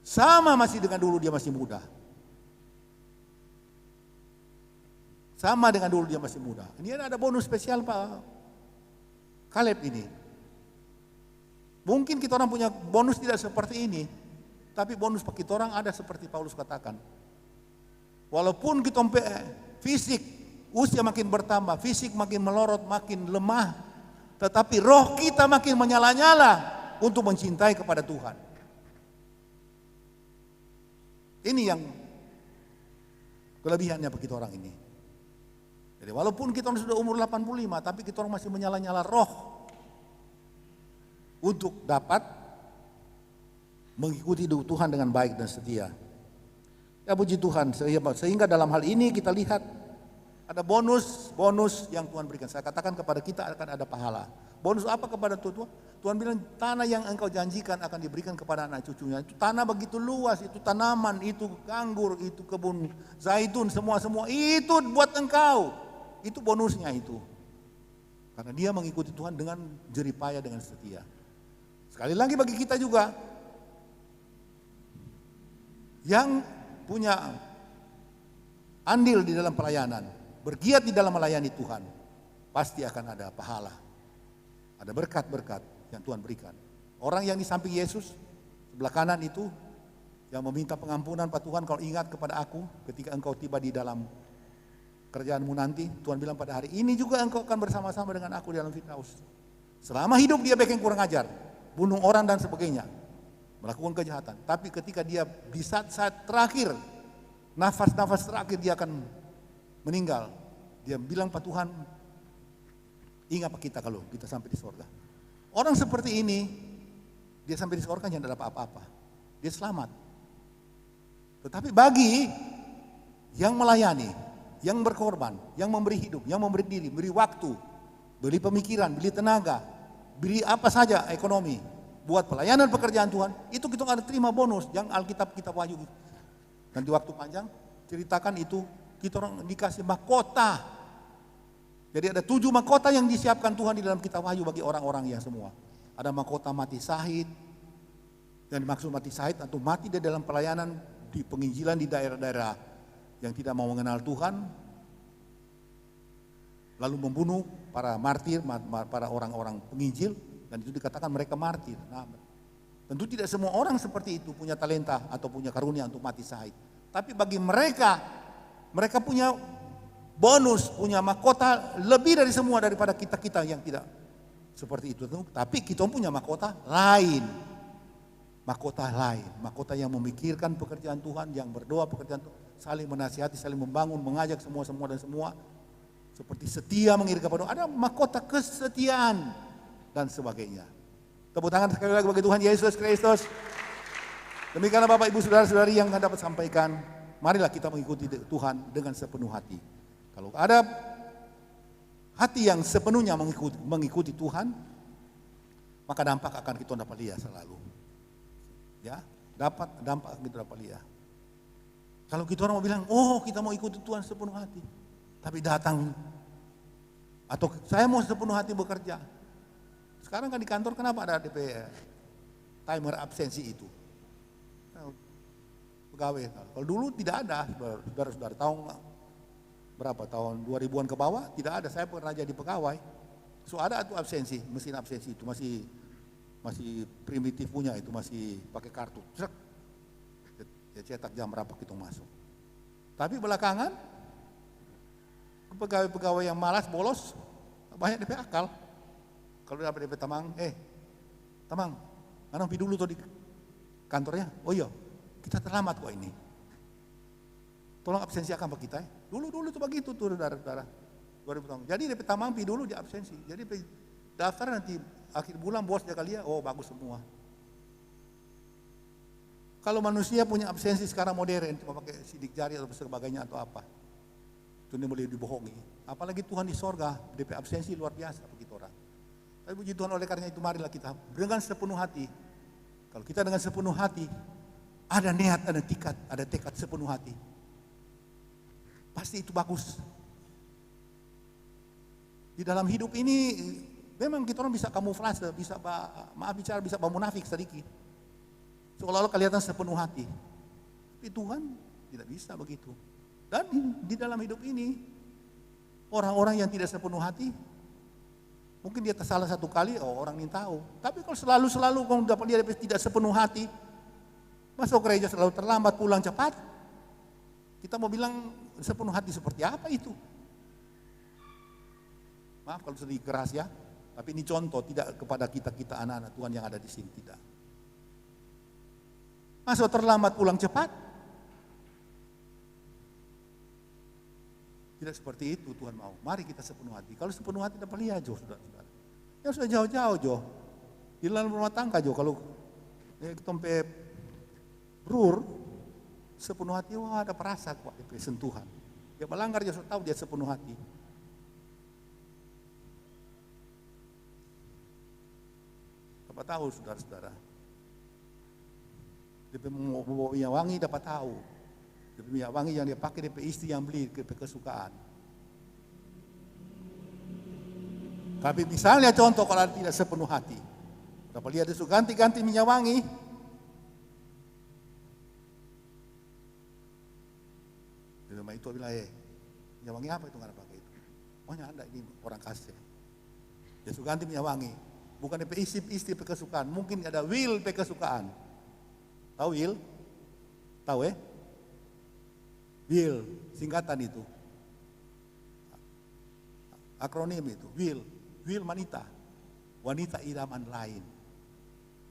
sama masih dengan dulu dia masih muda. Sama dengan dulu dia masih muda. Ini ada bonus spesial Pak Kaleb ini. Mungkin kita orang punya bonus tidak seperti ini, tapi bonus kita orang ada seperti Paulus katakan. Walaupun kita fisik usia makin bertambah, fisik makin melorot, makin lemah, tetapi roh kita makin menyala-nyala untuk mencintai kepada Tuhan. Ini yang kelebihannya bagi kita orang ini. Jadi walaupun kita sudah umur 85, tapi kita orang masih menyala-nyala roh untuk dapat mengikuti Tuhan dengan baik dan setia. Ya puji Tuhan, sehingga dalam hal ini kita lihat ada bonus yang Tuhan berikan. Saya katakan kepada kita akan ada pahala. Bonus apa kepada Tuhan? Tuhan bilang tanah yang engkau janjikan akan diberikan kepada anak cucunya. Itu tanah begitu luas, itu tanaman, itu anggur, itu kebun zaitun, semua itu buat engkau. Itu bonusnya itu. Karena dia mengikuti Tuhan dengan jeripaya, dengan setia. Sekali lagi bagi kita juga yang punya andil di dalam pelayanan, bergiat di dalam melayani Tuhan, pasti akan ada pahala. Ada berkat-berkat yang Tuhan berikan. Orang yang di samping Yesus, sebelah kanan itu, yang meminta pengampunan, Pak Tuhan kalau ingat kepada aku ketika engkau tiba di dalam kerjaanmu nanti, Tuhan bilang pada hari ini juga engkau akan bersama-sama dengan aku di dalam Firdaus. Selama hidup dia bikin kurang ajar, bunuh orang dan sebagainya, melakukan kejahatan. Tapi ketika dia di saat terakhir, nafas-nafas terakhir dia akan meninggal, dia bilang Pak Tuhan, ingat kita kalau kita sampai di surga. Orang seperti ini, dia sampai di surga tidak ada apa-apa, dia selamat. Tetapi bagi yang melayani, yang berkorban, yang memberi hidup, yang memberi diri, beri waktu, beri pemikiran, beri tenaga, beri apa saja ekonomi, buat pelayanan pekerjaan Tuhan, itu kita akan terima bonus yang Alkitab kita wahyu. Dan di waktu panjang ceritakan itu kita orang dikasih mahkota. Jadi ada 7 mahkota yang disiapkan Tuhan di dalam kitab Wahyu bagi orang-orang ya semua. Ada mahkota mati syahid, dan maksud mati syahid atau mati di dalam pelayanan di penginjilan di daerah-daerah yang tidak mau mengenal Tuhan, lalu membunuh para martir, para orang-orang penginjil, dan itu dikatakan mereka martir. Nah, tentu tidak semua orang seperti itu punya talenta atau punya karunia untuk mati syahid. Tapi bagi mereka punya bonus, punya mahkota lebih dari semua daripada kita-kita yang tidak seperti itu. Tapi kita punya mahkota lain. Mahkota yang memikirkan pekerjaan Tuhan, yang berdoa pekerjaan Tuhan, saling menasihati, saling membangun, mengajak semua dan semua. Seperti setia mengiring kepada Tuhan. Ada mahkota kesetiaan dan sebagainya. Tepuk tangan sekali lagi bagi Tuhan Yesus Kristus. Demikianlah Bapak Ibu Saudara-saudari yang dapat sampaikan. Marilah kita mengikuti Tuhan dengan sepenuh hati. Kalau ada hati yang sepenuhnya mengikuti Tuhan, maka dampak akan kita dapat lihat selalu. Ya, dampak kita dapat lihat. Kalau kita orang mau bilang, oh kita mau ikuti Tuhan sepenuh hati, tapi datang atau saya mau sepenuh hati bekerja. Sekarang kan di kantor, kenapa ada DP timer absensi itu? pegawai. Kalau dulu tidak ada, saudara-saudara, tahun berapa, tahun 2000-an ke bawah tidak ada. Saya pernah jadi pegawai. So ada tuh absensi, mesin absensi itu masih primitif punya, itu masih pakai kartu. Dia cetak jam berapa kita masuk. Tapi belakangan pegawai-pegawai yang malas bolos banyak DP akal. Kalau dapat DP tamang, tamang, mana pi dulu tuh di kantornya. Oh iya, kita terlambat kok ini. Tolong absensi akan pak kita. Dulu tuh begitu tuh saudara-saudara. 2000 tahun. Jadi DP tamang pi dulu di absensi. Jadi daftar nanti akhir bulan bos jaga dia, oh bagus semua. Kalau manusia punya absensi sekarang modern, cuma pakai sidik jari atau sebagainya atau apa, itu dia boleh dibohongi. Apalagi Tuhan di sorga, DP absensi luar biasa begitu orang. Tapi puji Tuhan, oleh karena itu marilah kita dengan sepenuh hati. Kalau kita dengan sepenuh hati, ada niat, ada tekad sepenuh hati, pasti itu bagus. Di dalam hidup ini memang kita orang bisa kamuflase, bisa bisa munafik sedikit. Seolah-olah kelihatan sepenuh hati. Tapi Tuhan tidak bisa begitu. Dan di dalam hidup ini, orang-orang yang tidak sepenuh hati, mungkin dia tersalah satu kali, orang ini tahu. Tapi kalau selalu kalau dapat dia tidak sepenuh hati, masuk gereja selalu terlambat, pulang cepat, kita mau bilang sepenuh hati seperti apa itu? Maaf kalau sedikit keras ya, tapi ini contoh, tidak kepada kita anak-anak Tuhan yang ada di sini, tidak. Masuk terlambat, pulang cepat. Tidak seperti itu Tuhan mau. Mari kita sepenuh hati. Kalau sepenuh hati dapat lihat jauh, saudara-saudara. Ya sudah jauh-jauh. Di dalam rumah tangga jauh. Kalau kita sampai brur, sepenuh hati, wah ada perasa kok, sentuhan. Dia melanggar, dia sudah tahu dia sepenuh hati. Dapat tahu saudara-saudara. Dia mau minyak wangi dapat tahu. Dia minyak wangi yang dia pakai dia istri yang beli dia kesukaan. Tapi misalnya contoh kalau tidak sepenuh hati, dapat lihat dia suka ganti minyak wangi. Di rumah itu bilang, minyak wangi apa itu nggak pakai itu? Oh ada ini orang kasih. Dia suka ganti minyak wangi. Bukan dia istri kesukaan, mungkin ada will kesukaan. Tahu will? Tahu will, singkatan itu. Akronim itu, will wanita idaman lain.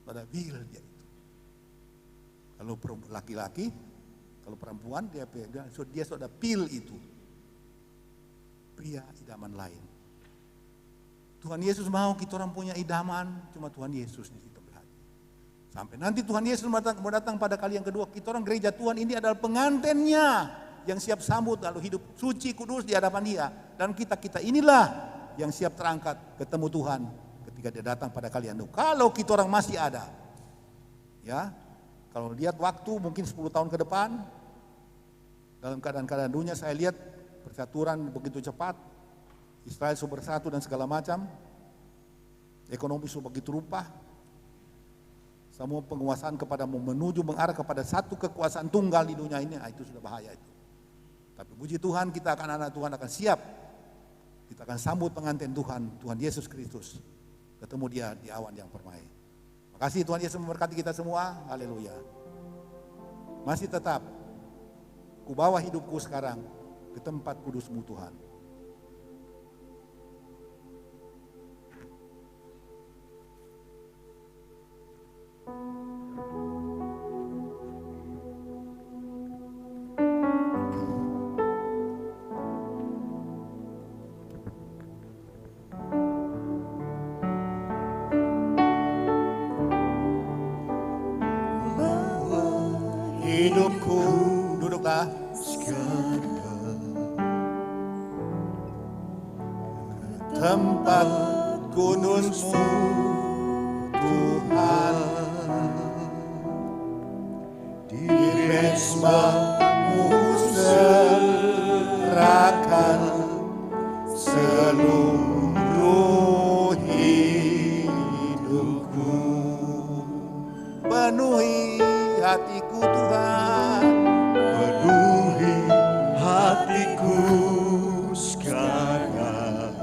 Pada will dia itu. Kalau laki-laki, kalau perempuan dia sudah pil itu. Pria idaman lain. Tuhan Yesus mau kita orang punya idaman, cuma Tuhan Yesus di situ. Sampai nanti Tuhan Yesus mau datang pada kali yang kedua, kita orang gereja Tuhan ini adalah pengantennya yang siap sambut lalu hidup suci kudus di hadapan Dia. Dan kita inilah yang siap terangkat ketemu Tuhan ketika Dia datang pada kali yang kedua. Kalau kita orang masih ada, ya, kalau lihat waktu mungkin 10 tahun ke depan, dalam keadaan dunia saya lihat percaturan begitu cepat, Israel sudah bersatu dan segala macam, ekonomi sudah begitu rupa. Semua penguasaan mengarah kepada satu kekuasaan tunggal di dunia ini, itu sudah bahaya itu. Tapi puji Tuhan, kita akan anak Tuhan akan siap. Kita akan sambut pengantin Tuhan Yesus Kristus. Ketemu Dia di awan yang permai. Makasih Tuhan Yesus memberkati kita semua. Haleluya. Masih tetap, ku bawa hidupku sekarang ke tempat kudus-Mu Tuhan. Hidupku, duduklah. Tempat kudus-Mu Tuhan, di mezbah-Mu serahkan seluruh hidupku. Penuhi hatiku Tuhan, hatiku sekarang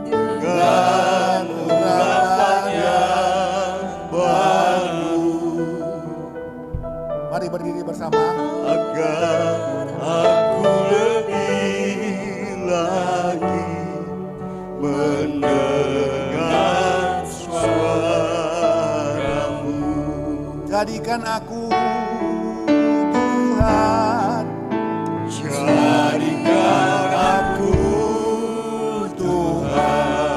dengan urapan yang baru, Mari berdiri bersama. agar aku lebih lagi mendengar suaramu. Jadikan aku Tuhan, Jadikan aku Tuhan,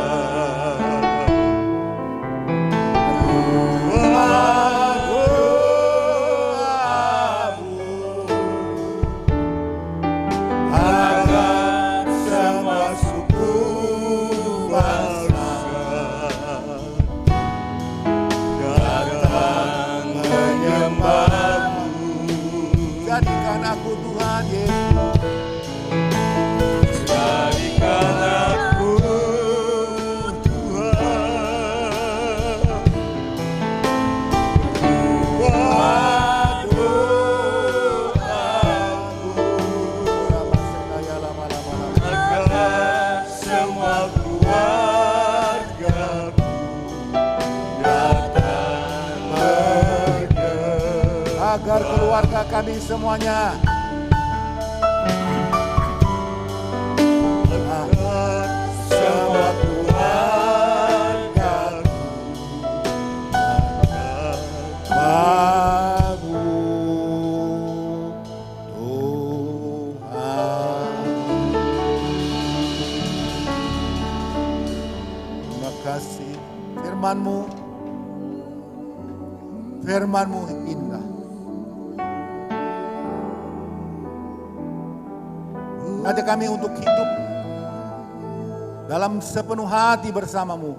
agar semua suku bangsa datang menyembahmu. jadikan aku Tuhan Yesus. Jadikan aku Tuhan, Tuhan doaku, agar semua keluargaku datang menyembah. Agar keluarga kami semuanya Semua keluargaku baru Tuhan. Terima kasih firman-Mu indah. Ajak kami untuk hidup dalam sepenuh hati bersama-Mu,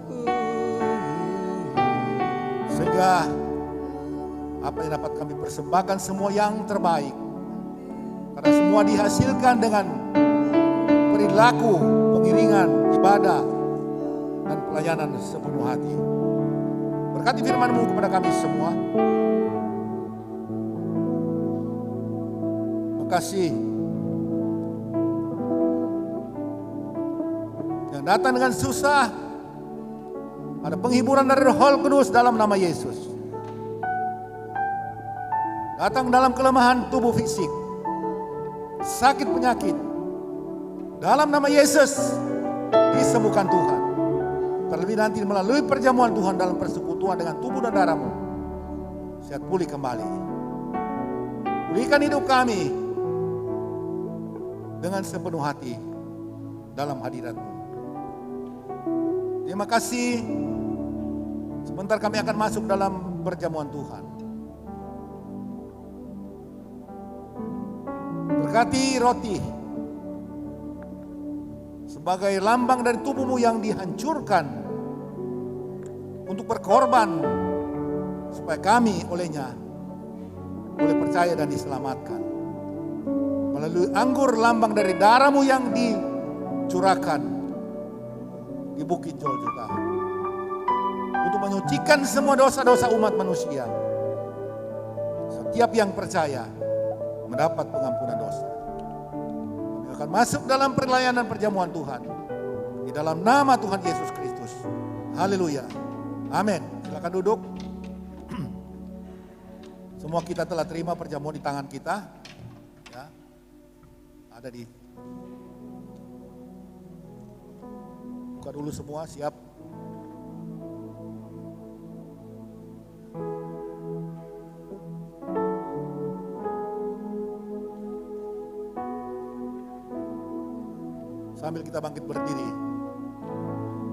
sehingga apa yang dapat kami persembahkan semua yang terbaik, karena semua dihasilkan dengan perilaku, pengiringan, ibadah, dan pelayanan sepenuh hati. Berkati firman-Mu kepada kami semua. Makasih yang datang dengan susah, ada penghiburan dari Roh Kudus dalam nama Yesus. Datang dalam kelemahan tubuh fisik, sakit penyakit, dalam nama Yesus disembuhkan Tuhan. Terlebih nanti melalui perjamuan Tuhan dalam persekutuan dengan tubuh dan darah-Mu, sehat pulih kembali. Pulihkan hidup kami dengan sepenuh hati dalam hadirat-Mu. Terima kasih. Sebentar kami akan masuk dalam perjamuan Tuhan. Berkati roti sebagai lambang dari tubuh-Mu yang dihancurkan untuk berkorban, supaya kami olehnya boleh percaya dan diselamatkan. Melalui anggur lambang dari darah-Mu yang dicurahkan di Bukit Golgota untuk menyucikan semua dosa-dosa umat manusia. Setiap yang percaya mendapat pengampunan dosa. Kami akan masuk dalam pelayanan perjamuan Tuhan di dalam nama Tuhan Yesus Kristus. Haleluya. Amin. Silakan duduk. Semua kita telah terima perjamuan di tangan kita. Ya. Ada di. Buka dulu semua, siap. Sambil kita bangkit berdiri,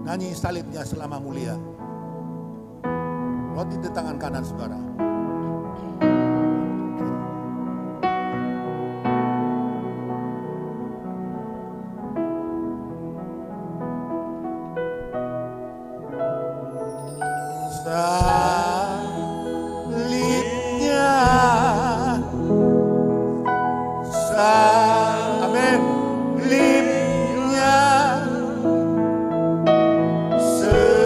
nyanyi salibnya selama mulia. Roti di tangan kanan saudara. Salibnya, amin. Lipnya selama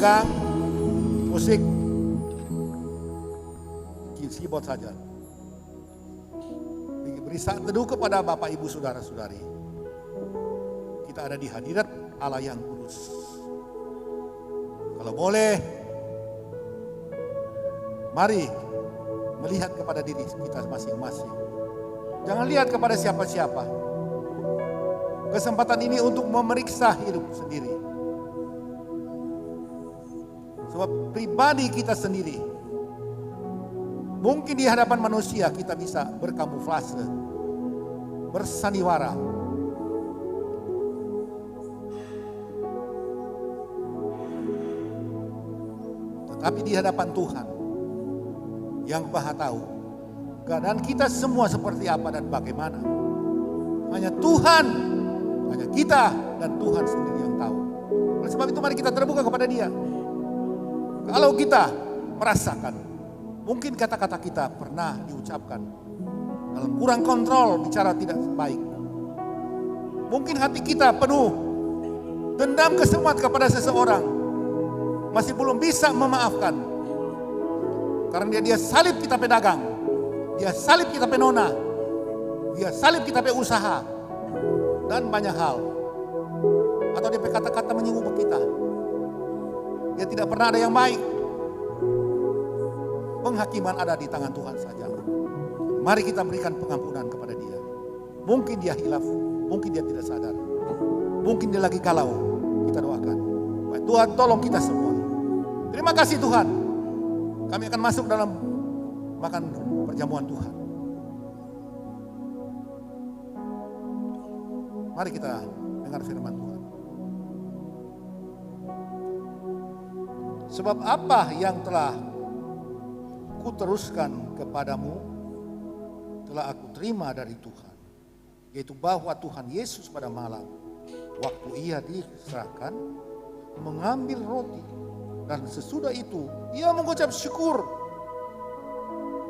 pegang musik keyboard saja. Beri saat teduh kepada Bapak Ibu Saudara-saudari. Kita ada di hadirat Allah yang kudus. Kalau boleh, mari melihat kepada diri kita masing-masing. Jangan lihat kepada siapa-siapa. Kesempatan ini untuk memeriksa hidup sendiri. Sebab pribadi kita sendiri, mungkin di hadapan manusia kita bisa berkamuflase, bersandiwara. Tetapi di hadapan Tuhan yang Maha tahu keadaan kita semua seperti apa dan bagaimana. Hanya Tuhan, hanya kita dan Tuhan sendiri yang tahu. Oleh sebab itu mari kita terbuka kepada Dia. Kalau kita merasakan, mungkin kata-kata kita pernah diucapkan dalam kurang kontrol, bicara tidak baik. Mungkin hati kita penuh dendam kesemat kepada seseorang, masih belum bisa memaafkan. Karena dia salib kita pedagang, dia salib kita penona, dia salib kita pe usaha, dan banyak hal. Atau dia kata-kata menyinggung kita. Dia tidak pernah ada yang baik. Penghakiman ada di tangan Tuhan saja. Mari kita berikan pengampunan kepada dia. Mungkin dia hilaf, mungkin dia tidak sadar. Mungkin dia lagi galau. Kita doakan. Tuhan tolong kita semua. Terima kasih Tuhan. Kami akan masuk dalam makan perjamuan Tuhan. Mari kita dengar firman Tuhan. Sebab apa yang telah kuteruskan kepadamu telah aku terima dari Tuhan, yaitu bahwa Tuhan Yesus pada malam waktu ia diserahkan mengambil roti, dan sesudah itu ia mengucap syukur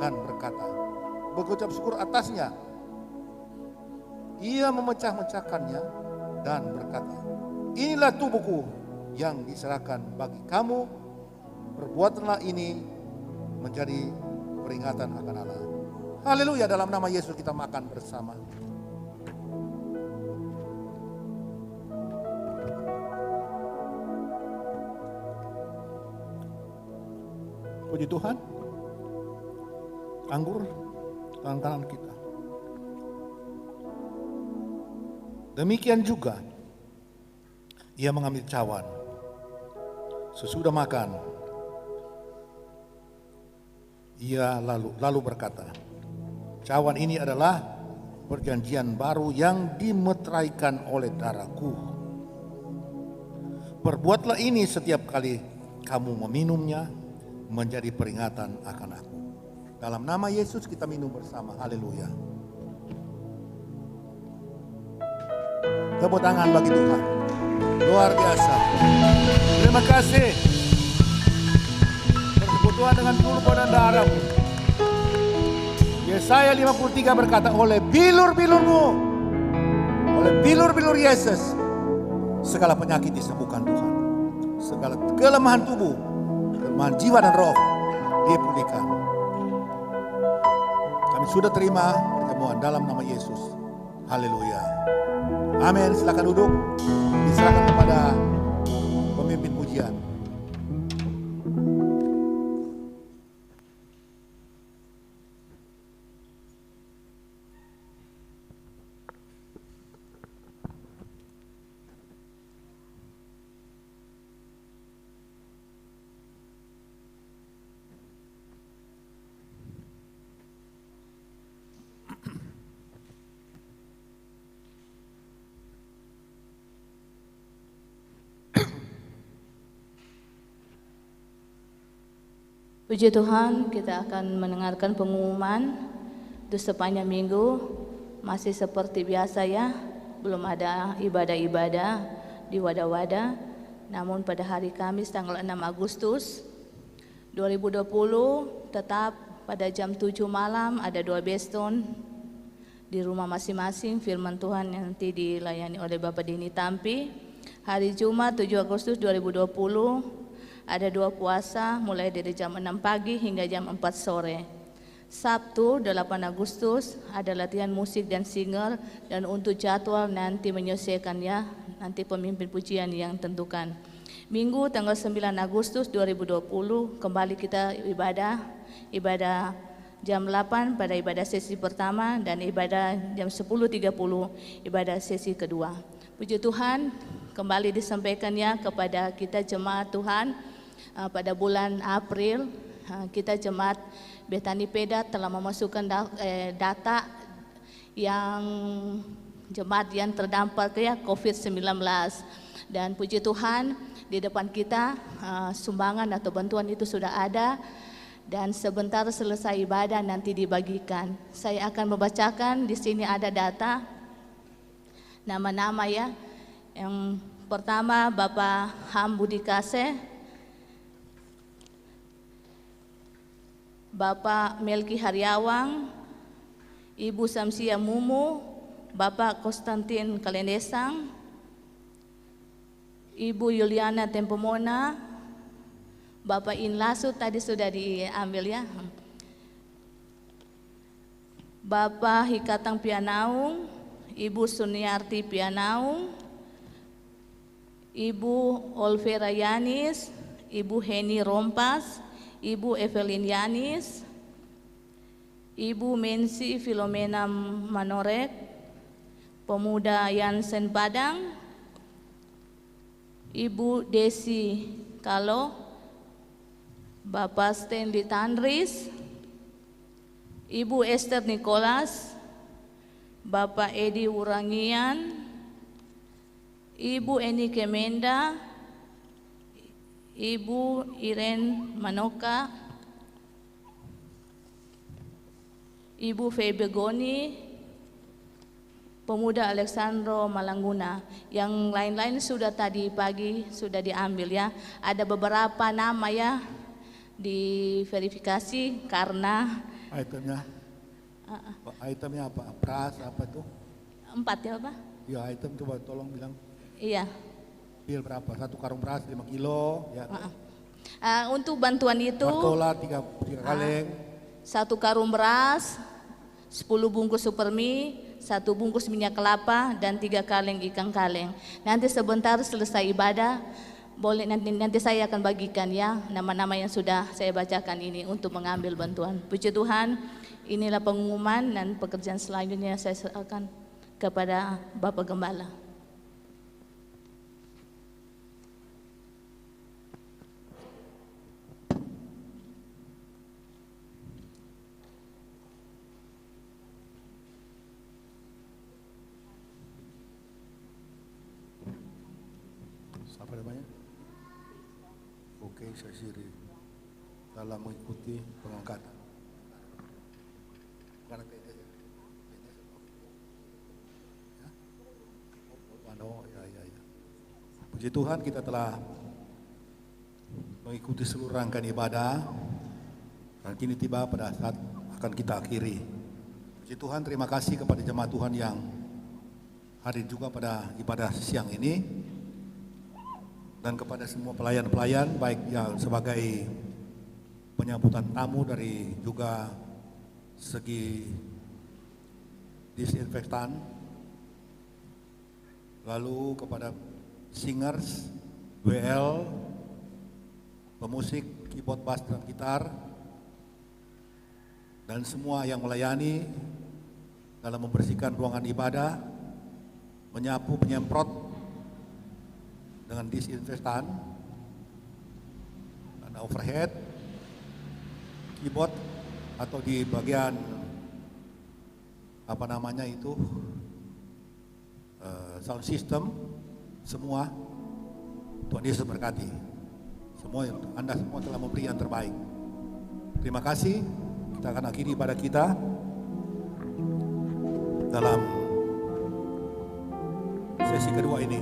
dan mengucap syukur atasnya. Ia memecah-mecahkannya dan berkata, inilah tubuhku yang diserahkan bagi kamu. Perbuatlah ini menjadi peringatan akan Allah. Haleluya, dalam nama Yesus kita makan bersama. Puji Tuhan. Anggur tangan kanan kita. Demikian juga ia mengambil cawan sesudah makan. Ia lalu berkata, cawan ini adalah perjanjian baru yang dimeteraikan oleh darahku. Perbuatlah ini setiap kali kamu meminumnya menjadi peringatan akan aku. Dalam nama Yesus kita minum bersama. Haleluya. Tepuk tangan bagi Tuhan. Luar biasa. Terima kasih. Berkebutuhan dengan tubuh dan darahmu. Yesaya 53 berkata, oleh bilur-bilurmu, oleh bilur-bilur Yesus, segala penyakit disembuhkan Tuhan. Segala kelemahan tubuh, kelemahan jiwa dan roh dipulihkan. Kami sudah terima perjamuan dalam nama Yesus. Haleluya. Amin. Silakan duduk. Diserahkan kepada pemimpin pujian. Puji Tuhan, kita akan mendengarkan pengumuman untuk sepanjang minggu. Masih seperti biasa ya, belum ada ibadah-ibadah di wadah-wadah. Namun pada hari Kamis tanggal 6 Agustus 2020 tetap pada jam 7 malam ada 2 beston di rumah masing-masing. Firman Tuhan yang nanti dilayani oleh Bapak Dini Tampi. Hari Jumat 7 Agustus 2020 ada 2 puasa mulai dari jam 6 pagi hingga jam 4 sore. Sabtu 8 Agustus ada latihan musik dan singer, dan untuk jadwal nanti menyesuaikannya, nanti pemimpin pujian yang tentukan. Minggu tanggal 9 Agustus 2020 kembali kita ibadah jam 8 pada ibadah sesi pertama dan ibadah jam 10.30 ibadah sesi kedua. Puji Tuhan, kembali disampaikannya kepada kita jemaat Tuhan pada bulan April, kita jemaat Bethany Pedat telah memasukkan data yang jemaat yang terdampak COVID-19, dan puji Tuhan di depan kita sumbangan atau bantuan itu sudah ada, dan sebentar selesai ibadah nanti dibagikan. Saya akan membacakan, di sini ada data nama-nama ya. Yang pertama Bapak Ham Budi Kase, Bapak Melki Haryawang, Ibu Samsia Mumu, Bapak Konstantin Kalendesang, Ibu Yuliana Tempomona, Bapak Inlasu tadi sudah diambil ya, Bapak Hikatang Pianaung, Ibu Suniarti Pianaung, Ibu Olvera Yanis, Ibu Heni Rompas, Ibu Evelyn Yanis, Ibu Mensi Filomena Manorek, Pemuda Yansen Padang, Ibu Desi Kalo, Bapak Stanley Tandris, Ibu Esther Nicholas, Bapak Edi Wurangian, Ibu Eni Kemenda, Ibu Iren Manoka, Ibu Febe Goni, Pemuda Alexandro Malangguna. Yang lain-lain sudah tadi pagi sudah diambil ya. Ada beberapa nama ya diverifikasi karena itemnya apa? Beras apa tuh? 4 ya Pak? Ya item coba tolong bilang. Iya. Bil berapa? 1 karung beras 5 kilo ya. Untuk bantuan itu Martola 3 kaleng. 1 karung beras, 10 bungkus supermi, 1 bungkus minyak kelapa, dan 3 kaleng ikan kaleng. Nanti sebentar selesai ibadah, boleh nanti saya akan bagikan ya nama-nama yang sudah saya bacakan ini untuk mengambil bantuan. Puji Tuhan, inilah pengumuman dan pekerjaan selanjutnya saya serahkan kepada Bapak Gembala. Apa namanya? Oke, saya siri dalam mengikuti pengangkatan. Bukan PNS ya? Ya. Puji Tuhan, kita telah mengikuti seluruh rangkaian ibadah dan kini tiba pada saat akan kita akhiri. Puji Tuhan, terima kasih kepada jemaat Tuhan yang hadir juga pada ibadah siang ini, dan kepada semua pelayan-pelayan, baik yang sebagai penyambutan tamu dari juga segi disinfektan, lalu kepada singers, WL, pemusik, keyboard, bass, dan gitar, dan semua yang melayani dalam membersihkan ruangan ibadah, menyapu, menyemprot dengan disinfektan, dan overhead, keyboard atau di bagian apa namanya itu sound system, semua Tuhan Yesus berkati. Anda semua telah memberi yang terbaik. Terima kasih. Kita akan akhiri ibadah kita dalam sesi kedua ini.